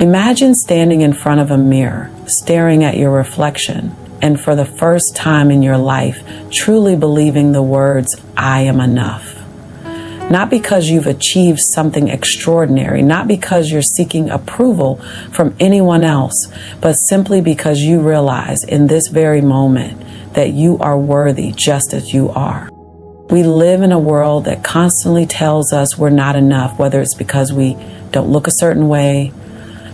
Imagine standing in front of a mirror, staring at your reflection, and for the first time in your life, truly believing the words, "I am enough." Not because you've achieved something extraordinary, not because you're seeking approval from anyone else, but simply because you realize in this very moment that you are worthy just as you are. We live in a world that constantly tells us we're not enough, whether it's because we don't look a certain way,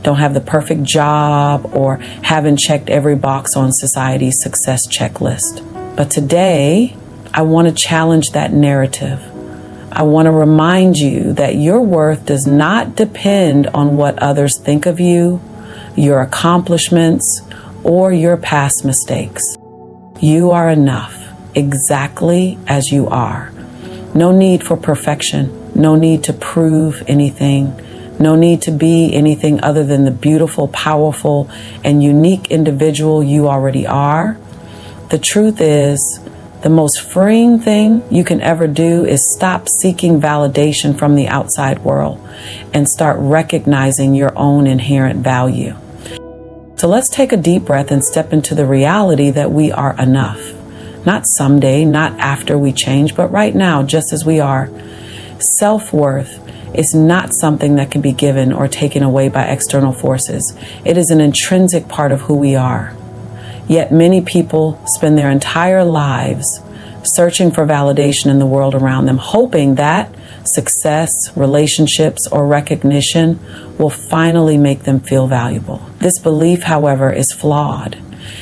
don't have the perfect job, or haven't checked every box on society's success checklist. But today, I want to challenge that narrative. I want to remind you that your worth does not depend on what others think of you, your accomplishments, or your past mistakes. You are enough, exactly as you are. No need for perfection, no need to prove anything. No need to be anything other than the beautiful, powerful, and unique individual you already are. The truth is, the most freeing thing you can ever do is stop seeking validation from the outside world and start recognizing your own inherent value. So let's take a deep breath and step into the reality that we are enough. Not someday, not after we change, but right now, just as we are. Self-worth is not something that can be given or taken away by external forces. It is an intrinsic part of who we are. Yet many people spend their entire lives searching for validation in the world around them, hoping that success, relationships, or recognition will finally make them feel valuable. This belief, however, is flawed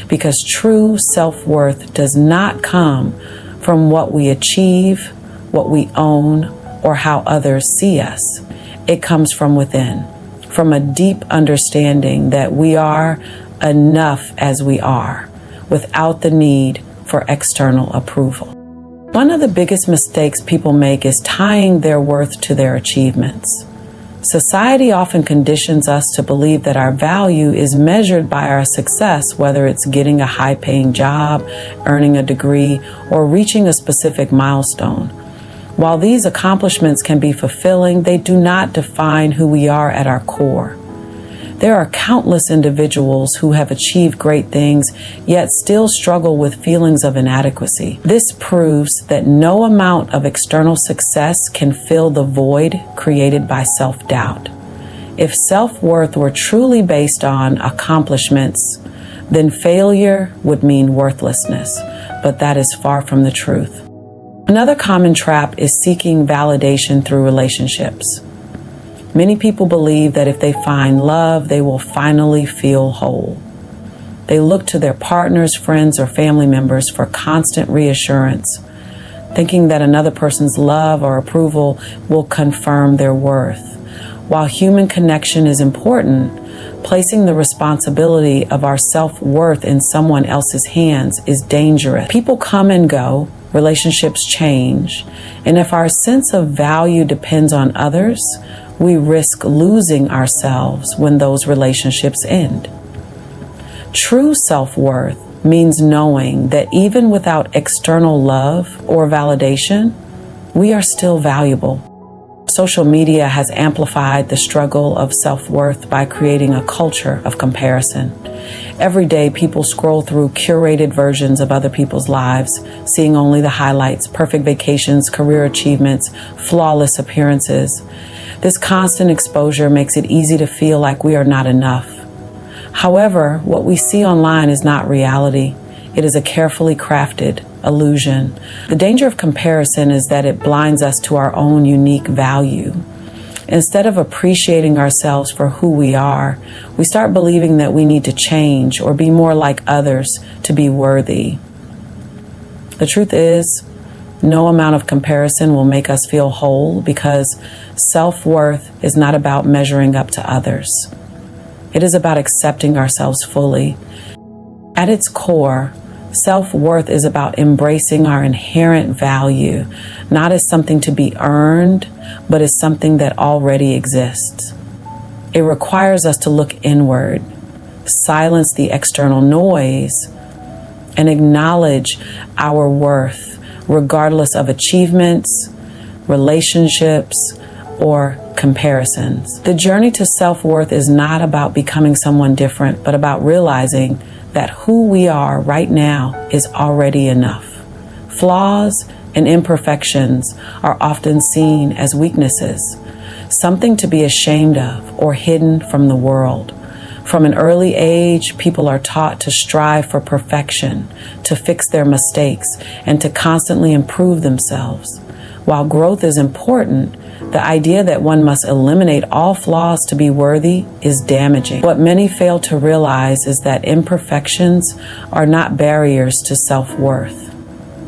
because true self-worth does not come from what we achieve, what we own, or how others see us. It comes from within, from a deep understanding that we are enough as we are, without the need for external approval. One of the biggest mistakes people make is tying their worth to their achievements. Society often conditions us to believe that our value is measured by our success, whether it's getting a high-paying job, earning a degree, or reaching a specific milestone. While these accomplishments can be fulfilling, they do not define who we are at our core. There are countless individuals who have achieved great things, yet still struggle with feelings of inadequacy. This proves that no amount of external success can fill the void created by self-doubt. If self-worth were truly based on accomplishments, then failure would mean worthlessness, but that is far from the truth. Another common trap is seeking validation through relationships. Many people believe that if they find love, they will finally feel whole. They look to their partners, friends, or family members for constant reassurance, thinking that another person's love or approval will confirm their worth. While human connection is important, placing the responsibility of our self-worth in someone else's hands is dangerous. People come and go, relationships change, and if our sense of value depends on others, we risk losing ourselves when those relationships end. True self-worth means knowing that even without external love or validation, we are still valuable. Social media has amplified the struggle of self-worth by creating a culture of comparison. Every day, people scroll through curated versions of other people's lives, seeing only the highlights, perfect vacations, career achievements, flawless appearances. This constant exposure makes it easy to feel like we are not enough. However, what we see online is not reality. It is a carefully crafted illusion. The danger of comparison is that it blinds us to our own unique value. Instead of appreciating ourselves for who we are, we start believing that we need to change or be more like others to be worthy. The truth is, no amount of comparison will make us feel whole because self-worth is not about measuring up to others. It is about accepting ourselves fully. At its core, self-worth is about embracing our inherent value, not as something to be earned, but as something that already exists. It requires us to look inward, silence the external noise, and acknowledge our worth, regardless of achievements, relationships, or comparisons. The journey to self-worth is not about becoming someone different, but about realizing that who we are right now is already enough. Flaws and imperfections are often seen as weaknesses, something to be ashamed of or hidden from the world. From an early age, people are taught to strive for perfection, to fix their mistakes, and to constantly improve themselves. While growth is important, the idea that one must eliminate all flaws to be worthy is damaging. What many fail to realize is that imperfections are not barriers to self-worth.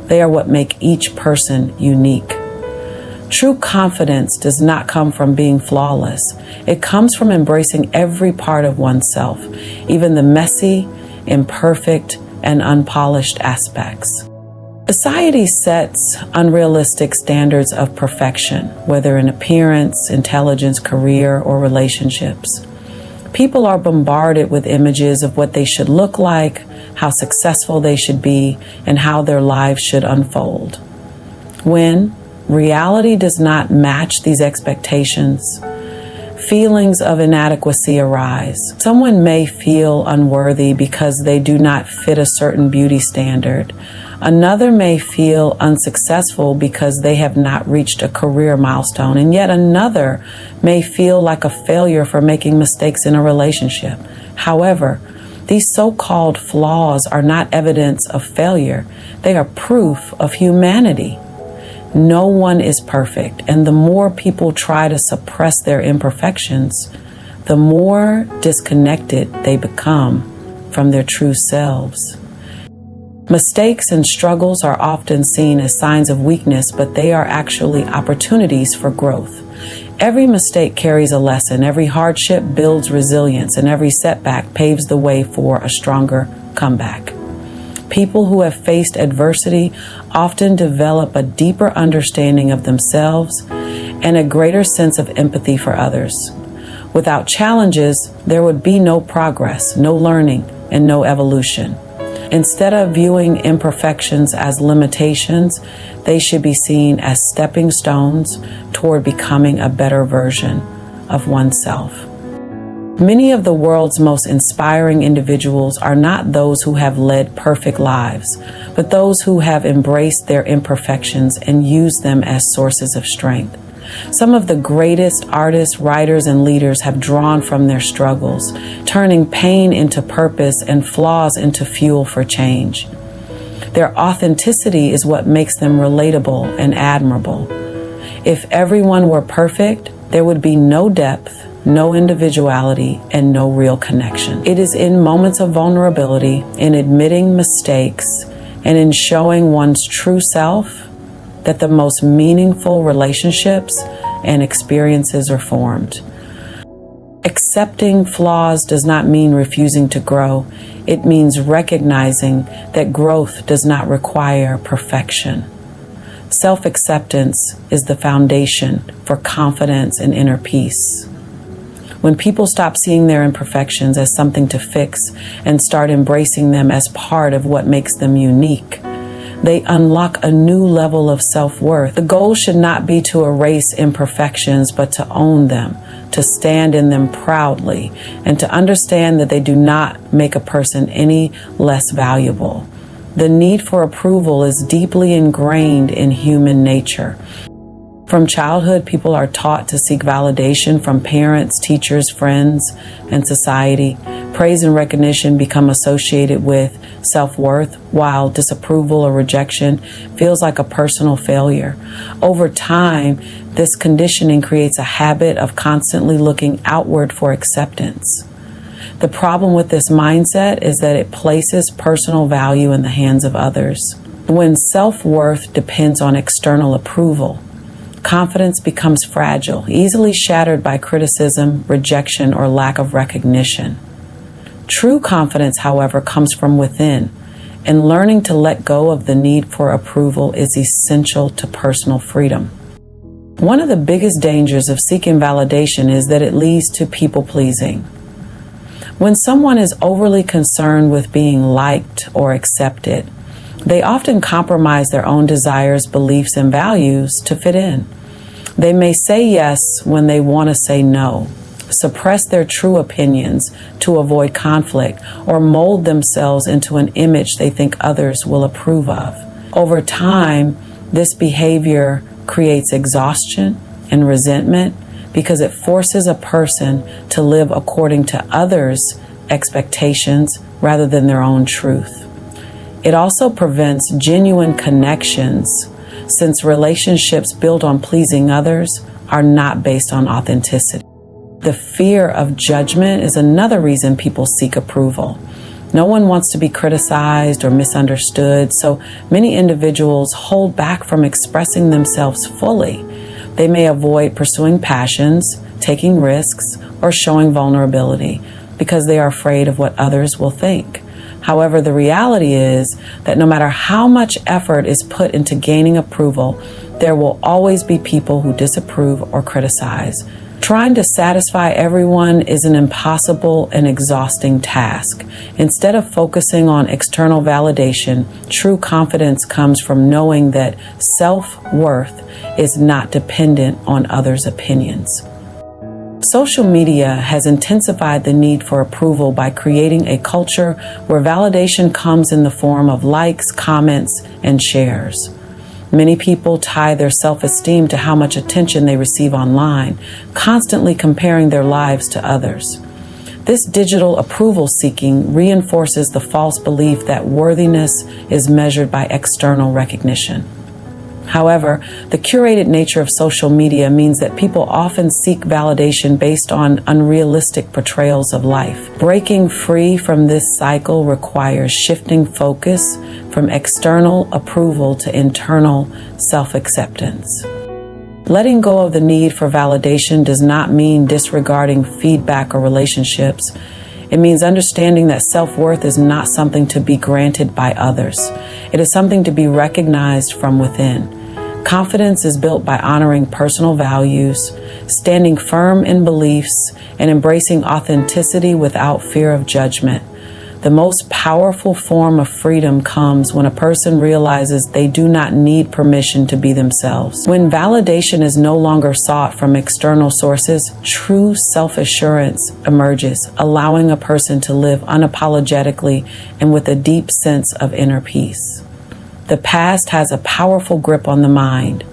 They are what make each person unique. True confidence does not come from being flawless. It comes from embracing every part of oneself, even the messy, imperfect, and unpolished aspects. Society sets unrealistic standards of perfection, whether in appearance, intelligence, career, or relationships. People are bombarded with images of what they should look like, how successful they should be, and how their lives should unfold. When reality does not match these expectations, feelings of inadequacy arise. Someone may feel unworthy because they do not fit a certain beauty standard. Another may feel unsuccessful because they have not reached a career milestone, and yet another may feel like a failure for making mistakes in a relationship. However, these so-called flaws are not evidence of failure. They are proof of humanity. No one is perfect, and the more people try to suppress their imperfections, the more disconnected they become from their true selves. Mistakes and struggles are often seen as signs of weakness, but they are actually opportunities for growth. Every mistake carries a lesson, every hardship builds resilience, and every setback paves the way for a stronger comeback. People who have faced adversity often develop a deeper understanding of themselves and a greater sense of empathy for others. Without challenges, there would be no progress, no learning, and no evolution. Instead of viewing imperfections as limitations, they should be seen as stepping stones toward becoming a better version of oneself. Many of the world's most inspiring individuals are not those who have led perfect lives, but those who have embraced their imperfections and used them as sources of strength. Some of the greatest artists, writers, and leaders have drawn from their struggles, turning pain into purpose and flaws into fuel for change. Their authenticity is what makes them relatable and admirable. If everyone were perfect, there would be no depth, no individuality, and no real connection. It is in moments of vulnerability, in admitting mistakes, and in showing one's true self that the most meaningful relationships and experiences are formed. Accepting flaws does not mean refusing to grow. It means recognizing that growth does not require perfection. Self-acceptance is the foundation for confidence and inner peace. When people stop seeing their imperfections as something to fix and start embracing them as part of what makes them unique, they unlock a new level of self-worth. The goal should not be to erase imperfections, but to own them, to stand in them proudly, and to understand that they do not make a person any less valuable. The need for approval is deeply ingrained in human nature. From childhood, people are taught to seek validation from parents, teachers, friends, and society. Praise and recognition become associated with self-worth, while disapproval or rejection feels like a personal failure. Over time, this conditioning creates a habit of constantly looking outward for acceptance. The problem with this mindset is that it places personal value in the hands of others. When self-worth depends on external approval, confidence becomes fragile, easily shattered by criticism, rejection, or lack of recognition. True confidence, however, comes from within, and learning to let go of the need for approval is essential to personal freedom. One of the biggest dangers of seeking validation is that it leads to people-pleasing. When someone is overly concerned with being liked or accepted, they often compromise their own desires, beliefs, and values to fit in. They may say yes when they want to say no, suppress their true opinions to avoid conflict, or mold themselves into an image they think others will approve of. Over time, this behavior creates exhaustion and resentment because it forces a person to live according to others' expectations rather than their own truth. It also prevents genuine connections, since relationships built on pleasing others are not based on authenticity. The fear of judgment is another reason people seek approval. No one wants to be criticized or misunderstood, so many individuals hold back from expressing themselves fully. They may avoid pursuing passions, taking risks, or showing vulnerability because they are afraid of what others will think. However, the reality is that no matter how much effort is put into gaining approval, there will always be people who disapprove or criticize. Trying to satisfy everyone is an impossible and exhausting task. Instead of focusing on external validation, true confidence comes from knowing that self-worth is not dependent on others' opinions. Social media has intensified the need for approval by creating a culture where validation comes in the form of likes, comments, and shares. Many people tie their self-esteem to how much attention they receive online, constantly comparing their lives to others. This digital approval seeking reinforces the false belief that worthiness is measured by external recognition. However, the curated nature of social media means that people often seek validation based on unrealistic portrayals of life. Breaking free from this cycle requires shifting focus from external approval to internal self-acceptance. Letting go of the need for validation does not mean disregarding feedback or relationships. It means understanding that self-worth is not something to be granted by others. It is something to be recognized from within. Confidence is built by honoring personal values, standing firm in beliefs, and embracing authenticity without fear of judgment. The most powerful form of freedom comes when a person realizes they do not need permission to be themselves. When validation is no longer sought from external sources, true self-assurance emerges, allowing a person to live unapologetically and with a deep sense of inner peace. The past has a powerful grip on the mind.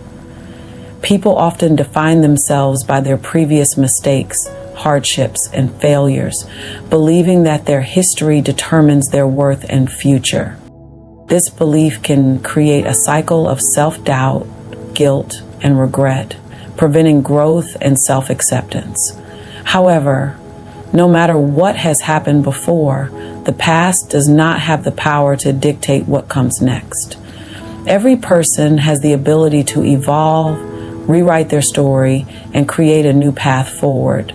People often define themselves by their previous mistakes, hardships, and failures, believing that their history determines their worth and future. This belief can create a cycle of self-doubt, guilt, and regret, preventing growth and self-acceptance. However, no matter what has happened before, the past does not have the power to dictate what comes next. Every person has the ability to evolve, rewrite their story, and create a new path forward.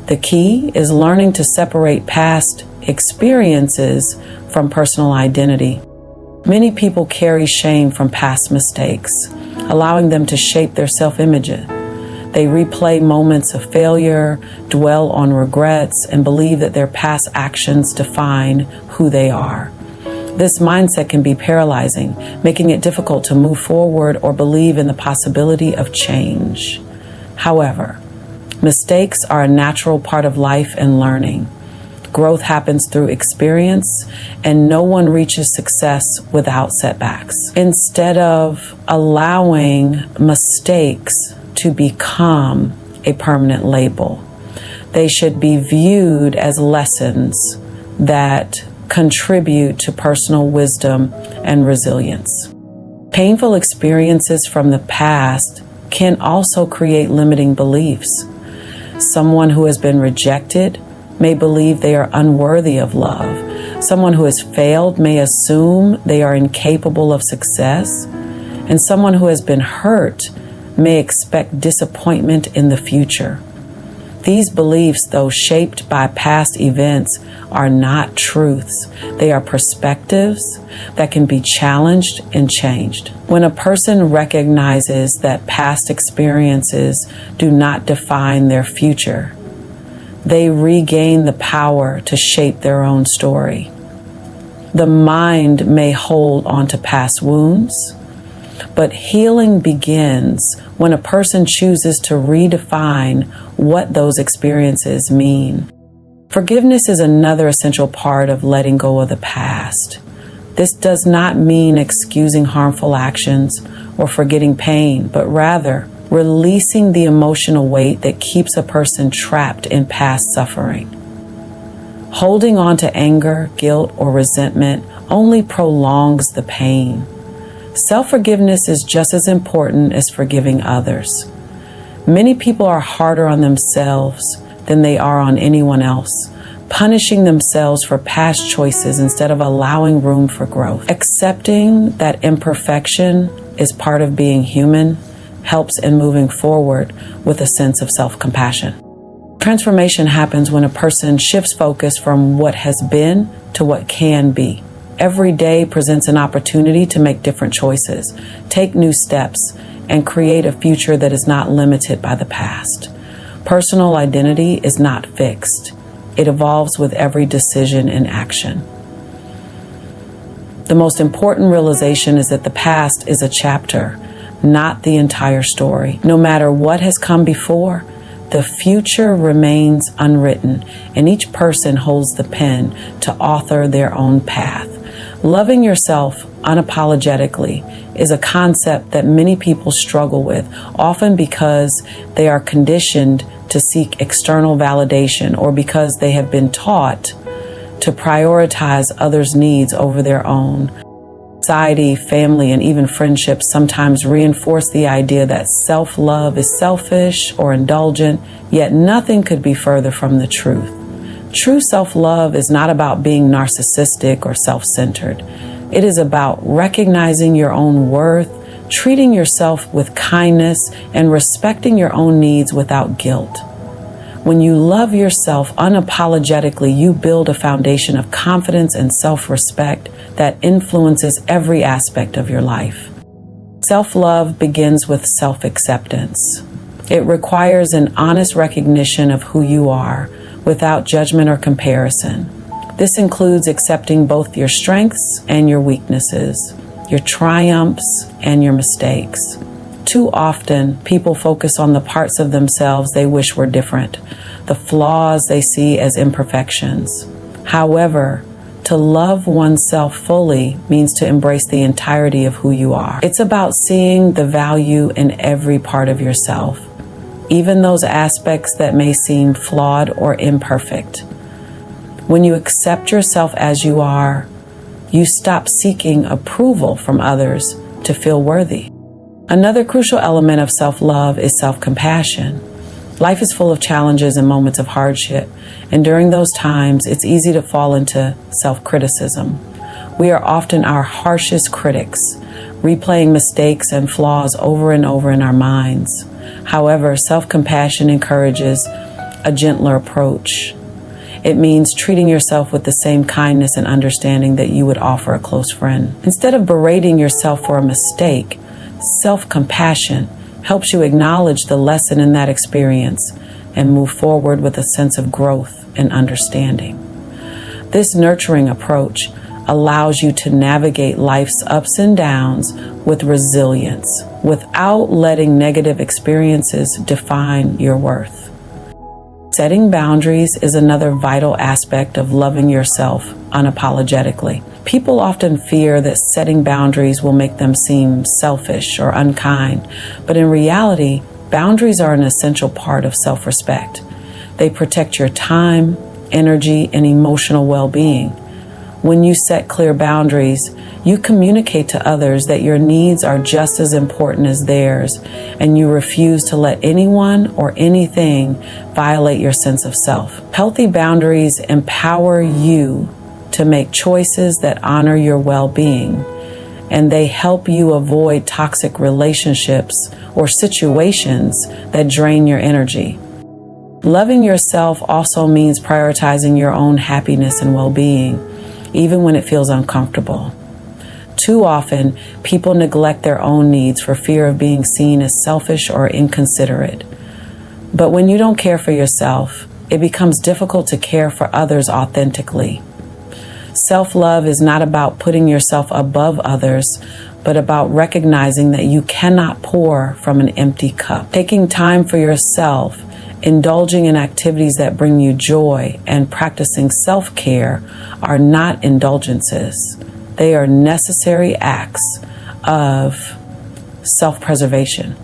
The key is learning to separate past experiences from personal identity. Many people carry shame from past mistakes, allowing them to shape their self-image. They replay moments of failure, dwell on regrets, and believe that their past actions define who they are. This mindset can be paralyzing, making it difficult to move forward or believe in the possibility of change. However, mistakes are a natural part of life and learning. Growth happens through experience, and no one reaches success without setbacks. Instead of allowing mistakes to become a permanent label, they should be viewed as lessons that contribute to personal wisdom and resilience. Painful experiences from the past can also create limiting beliefs. Someone who has been rejected may believe they are unworthy of love. Someone who has failed may assume they are incapable of success. And someone who has been hurt may expect disappointment in the future. These beliefs, though shaped by past events, are not truths. They are perspectives that can be challenged and changed. When a person recognizes that past experiences do not define their future, they regain the power to shape their own story. The mind may hold onto past wounds, But healing begins when a person chooses to redefine what those experiences mean. Forgiveness is another essential part of letting go of the past. This does not mean excusing harmful actions or forgetting pain, but rather releasing the emotional weight that keeps a person trapped in past suffering. Holding on to anger, guilt, or resentment only prolongs the pain. Self-forgiveness is just as important as forgiving others. Many people are harder on themselves than they are on anyone else, punishing themselves for past choices instead of allowing room for growth. Accepting that imperfection is part of being human helps in moving forward with a sense of self-compassion. Transformation happens when a person shifts focus from what has been to what can be. Every day presents an opportunity to make different choices, take new steps, and create a future that is not limited by the past. Personal identity is not fixed. It evolves with every decision and action. The most important realization is that the past is a chapter, not the entire story. No matter what has come before, the future remains unwritten, and each person holds the pen to author their own path. Loving yourself unapologetically is a concept that many people struggle with, often because they are conditioned to seek external validation or because they have been taught to prioritize others' needs over their own. Society, family, and even friendships sometimes reinforce the idea that self-love is selfish or indulgent, yet nothing could be further from the truth. True self-love is not about being narcissistic or self-centered. It is about recognizing your own worth, treating yourself with kindness, and respecting your own needs without guilt. When you love yourself unapologetically, you build a foundation of confidence and self-respect that influences every aspect of your life. Self-love begins with self-acceptance. It requires an honest recognition of who you are without judgment or comparison. This includes accepting both your strengths and your weaknesses, your triumphs and your mistakes. Too often, people focus on the parts of themselves they wish were different, the flaws they see as imperfections. However, to love oneself fully means to embrace the entirety of who you are. It's about seeing the value in every part of yourself, even those aspects that may seem flawed or imperfect. When you accept yourself as you are, you stop seeking approval from others to feel worthy. Another crucial element of self-love is self-compassion. Life is full of challenges and moments of hardship, and during those times, it's easy to fall into self-criticism. We are often our harshest critics, replaying mistakes and flaws over and over in our minds. However, self-compassion encourages a gentler approach. It means treating yourself with the same kindness and understanding that you would offer a close friend. Instead of berating yourself for a mistake, self-compassion helps you acknowledge the lesson in that experience and move forward with a sense of growth and understanding. This nurturing approach allows you to navigate life's ups and downs with resilience without letting negative experiences define your worth. Setting boundaries is another vital aspect of loving yourself unapologetically. People often fear that setting boundaries will make them seem selfish or unkind, but in reality, boundaries are an essential part of self-respect. They protect your time, energy, and emotional well-being. When you set clear boundaries, you communicate to others that your needs are just as important as theirs, and you refuse to let anyone or anything violate your sense of self. Healthy boundaries empower you to make choices that honor your well-being, and they help you avoid toxic relationships or situations that drain your energy. Loving yourself also means prioritizing your own happiness and well-being, even when it feels uncomfortable. Too often, people neglect their own needs for fear of being seen as selfish or inconsiderate. But when you don't care for yourself, it becomes difficult to care for others authentically. Self-love is not about putting yourself above others, but about recognizing that you cannot pour from an empty cup. Taking time for yourself, indulging in activities that bring you joy, and practicing self-care are not indulgences. They are necessary acts of self-preservation.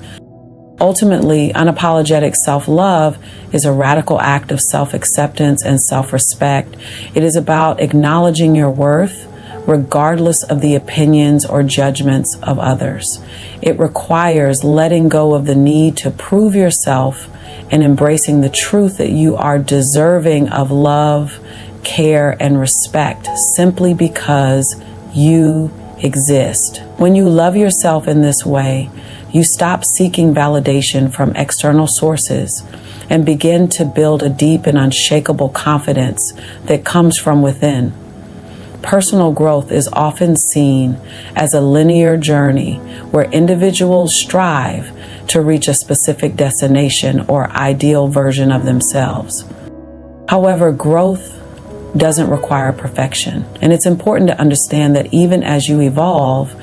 Ultimately, unapologetic self-love is a radical act of self-acceptance and self-respect. It is about acknowledging your worth regardless of the opinions or judgments of others. It requires letting go of the need to prove yourself and embracing the truth that you are deserving of love, care, and respect simply because you exist. When you love yourself in this way, you stop seeking validation from external sources and begin to build a deep and unshakable confidence that comes from within. Personal growth is often seen as a linear journey where individuals strive to reach a specific destination or ideal version of themselves. However, growth doesn't require perfection, and it's important to understand that even as you evolve,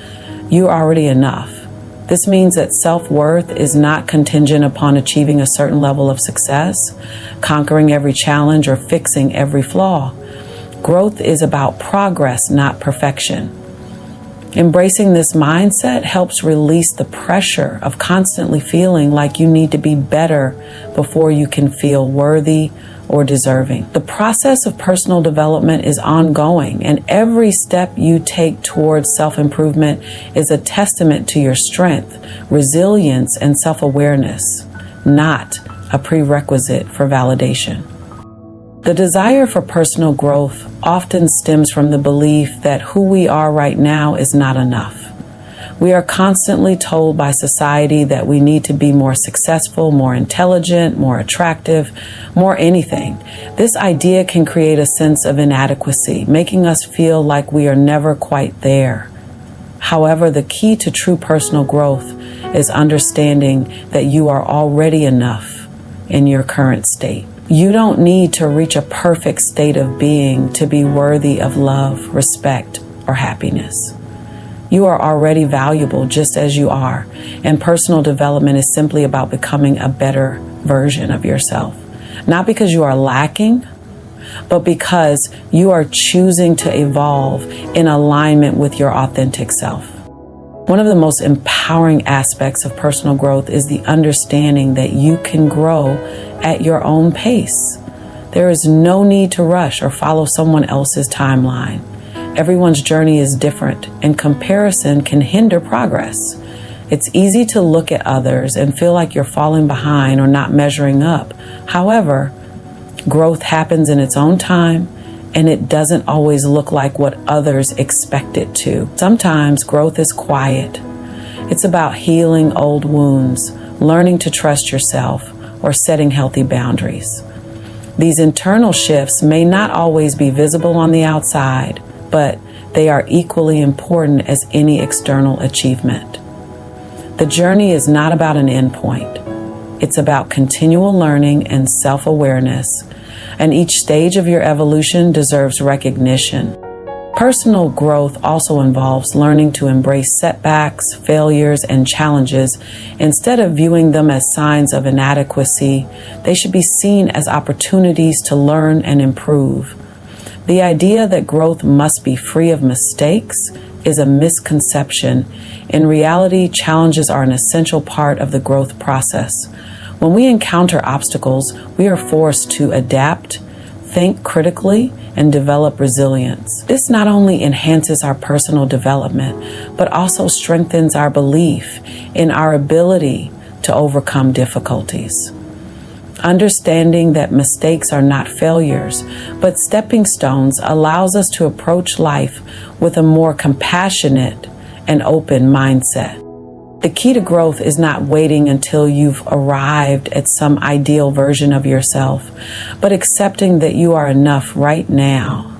you're already enough. This means that self-worth is not contingent upon achieving a certain level of success, conquering every challenge, or fixing every flaw. Growth is about progress, not perfection. Embracing this mindset helps release the pressure of constantly feeling like you need to be better before you can feel worthy or deserving. The process of personal development is ongoing, and every step you take towards self-improvement is a testament to your strength, resilience, and self-awareness, not a prerequisite for validation. The desire for personal growth often stems from the belief that who we are right now is not enough. We are constantly told by society that we need to be more successful, more intelligent, more attractive, more anything. This idea can create a sense of inadequacy, making us feel like we are never quite there. However, the key to true personal growth is understanding that you are already enough in your current state. You don't need to reach a perfect state of being to be worthy of love, respect, or happiness. You are already valuable just as you are, and personal development is simply about becoming a better version of yourself. Not because you are lacking, but because you are choosing to evolve in alignment with your authentic self. One of the most empowering aspects of personal growth is the understanding that you can grow at your own pace. There is no need to rush or follow someone else's timeline. Everyone's journey is different, and comparison can hinder progress. It's easy to look at others and feel like you're falling behind or not measuring up. However, growth happens in its own time, and it doesn't always look like what others expect it to. Sometimes growth is quiet. It's about healing old wounds, learning to trust yourself, or setting healthy boundaries. These internal shifts may not always be visible on the outside, but they are equally important as any external achievement. The journey is not about an endpoint. It's about continual learning and self-awareness, and each stage of your evolution deserves recognition. Personal growth also involves learning to embrace setbacks, failures, and challenges. Instead of viewing them as signs of inadequacy, they should be seen as opportunities to learn and improve. The idea that growth must be free of mistakes is a misconception. In reality, challenges are an essential part of the growth process. When we encounter obstacles, we are forced to adapt, think critically, and develop resilience. This not only enhances our personal development, but also strengthens our belief in our ability to overcome difficulties. Understanding that mistakes are not failures, but stepping stones allows us to approach life with a more compassionate and open mindset. The key to growth is not waiting until you've arrived at some ideal version of yourself, but accepting that you are enough right now.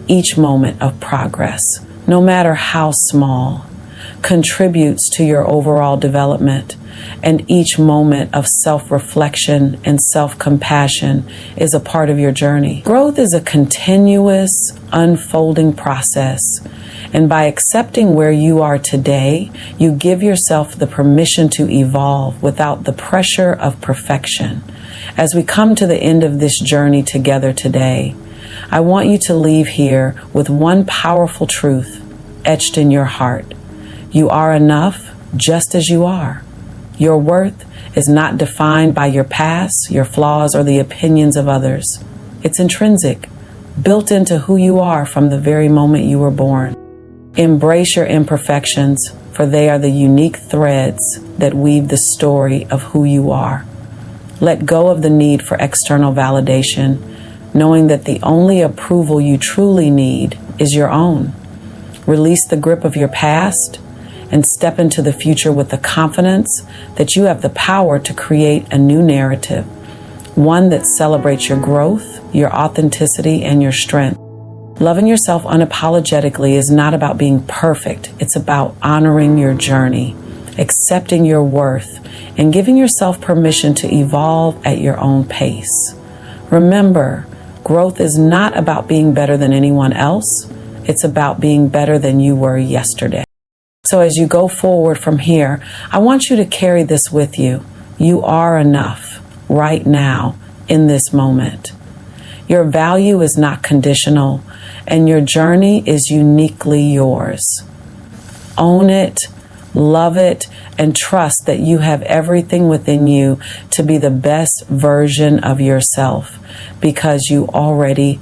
Each moment of progress, no matter how small, contributes to your overall development, and each moment of self-reflection and self-compassion is a part of your journey. Growth is a continuous, unfolding process, And by accepting where you are today, you give yourself the permission to evolve without the pressure of perfection. As we come to the end of this journey together today, I want you to leave here with one powerful truth etched in your heart. You are enough just as you are. Your worth is not defined by your past, your flaws, or the opinions of others. It's intrinsic, built into who you are from the very moment you were born. Embrace your imperfections, for they are the unique threads that weave the story of who you are. Let go of the need for external validation, knowing that the only approval you truly need is your own. Release the grip of your past and step into the future with the confidence that you have the power to create a new narrative, one that celebrates your growth, your authenticity, and your strength. Loving yourself unapologetically is not about being perfect. It's about honoring your journey, accepting your worth, and giving yourself permission to evolve at your own pace. Remember, growth is not about being better than anyone else. It's about being better than you were yesterday. So as you go forward from here, I want you to carry this with you. You are enough right now in this moment. Your value is not conditional, and your journey is uniquely yours. Own it, love it, and trust that you have everything within you to be the best version of yourself, because you already